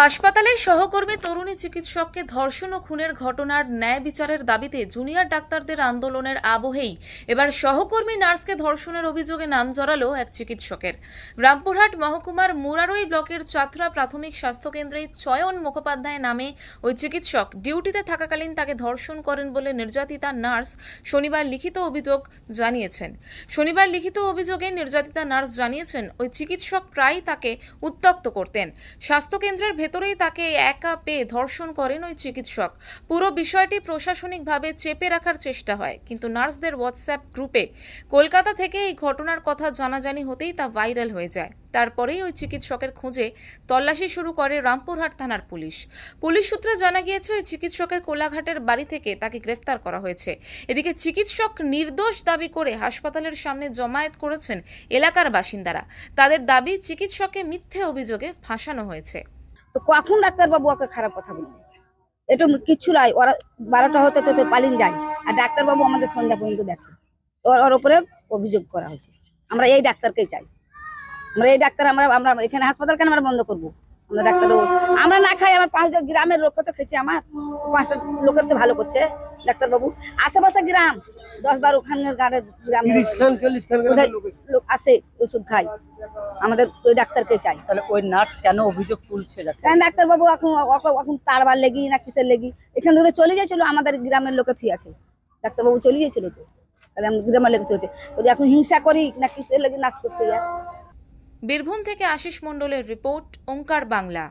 হাসপাতালে সহকর্মী তরুণী চিকিৎসককে ধর্ষণ ও খুনের ঘটনার ন্যায় বিচারের দাবিতে জুনিয়র ডাক্তারদের আন্দোলনের আবহেই এবার সহকর্মী নার্সকে ধর্ষণের অভিযোগে নাম জড়ালো এক চিকিৎসকের। রামপুরহাট মহকুমার মুরারই ব্লকের চাতরা প্রাথমিক স্বাস্থ্যকেন্দ্রে চয়ন মুখোপাধ্যায় নামে ওই চিকিৎসক ডিউটিতে থাকাকালীন তাকে ধর্ষণ করেন বলে নির্যাতিতা নার্স শনিবার লিখিত অভিযোগ জানিয়েছেন। নির্যাতিতা নার্স জানিয়েছেন ওই চিকিৎসক প্রায়ই তাকে উত্ত্যক্ত করতেন। স্বাস্থ্যকেন্দ্রের ভেতরেই তাকে একা পেয়ে ধর্ষণ করেন ওই চিকিৎসক। পুরো বিষয়টি প্রশাসনিকভাবে চেপে রাখার চেষ্টা হয়, কিন্তু নার্সদের হোয়াটসঅ্যাপ গ্রুপে কলকাতা থেকে এই ঘটনার কথা জানাজানি হতেই তা ভাইরাল হয়ে যায়। তারপরেই ওই চিকিৎসকের খোঁজে তল্লাশি শুরু করে রামপুরহাট থানার পুলিশ। সূত্রে জানা গিয়েছে ওই চিকিৎসকের কোলাঘাটের বাড়ি থেকে তাকে গ্রেফতার করা হয়েছে। এদিকে চিকিৎসক নির্দোষ দাবি করে হাসপাতালের সামনে জমায়েত করেছেন এলাকার বাসিন্দারা। তাদের দাবি চিকিৎসককে মিথ্যে অভিযোগে ফাঁসানো হয়েছে। তো কখন ডাক্তারবাবু ওকে খারাপ কথা বলবে? এটা কিচ্ছু নয়, ওরা 12টা হতে হতে পালিয়ে যায়, আর ডাক্তারবাবু আমাদের সন্ধ্যা পর্যন্ত দেখে। ওর উপরে অভিযোগ করা হয়েছে। আমরা এই ডাক্তারকেই চাই। আমরা এই ডাক্তার আমরা এখানে হাসপাতাল কেন আমরা বন্ধ করবো? আমরা ডাক্তার আমরা না খাই, আমার 5 গ্রামের লোক তো খেয়েছে, আমার 5টা লোকের তো ভালো করছে ডাক্তারবাবু। আশেপাশে গ্রাম 10-12 খানের গ্রামের লোক আসে, ওষুধ খাই। আমাদের ওই ডাক্তারকে চাই। তাহলে ওই নার্স কেন অভিযোগ তুলছে? কেন ডাক্তারবাবু এখন তারবার লেগি না কিসের লেগি? এখান থেকে চলে যাচ্ছিল, আমাদের গ্রামের লোকে থুই আছে, ডাক্তারবাবু চলে যাচ্ছিল। তো তাহলে আমাদের গ্রামের লোকে থুয়েছে, এখন হিংসা করি না কিসের লেগে নাচ করছে? বীরভূম থেকে আশিস মণ্ডলের রিপোর্ট, ওঙ্কার বাংলা।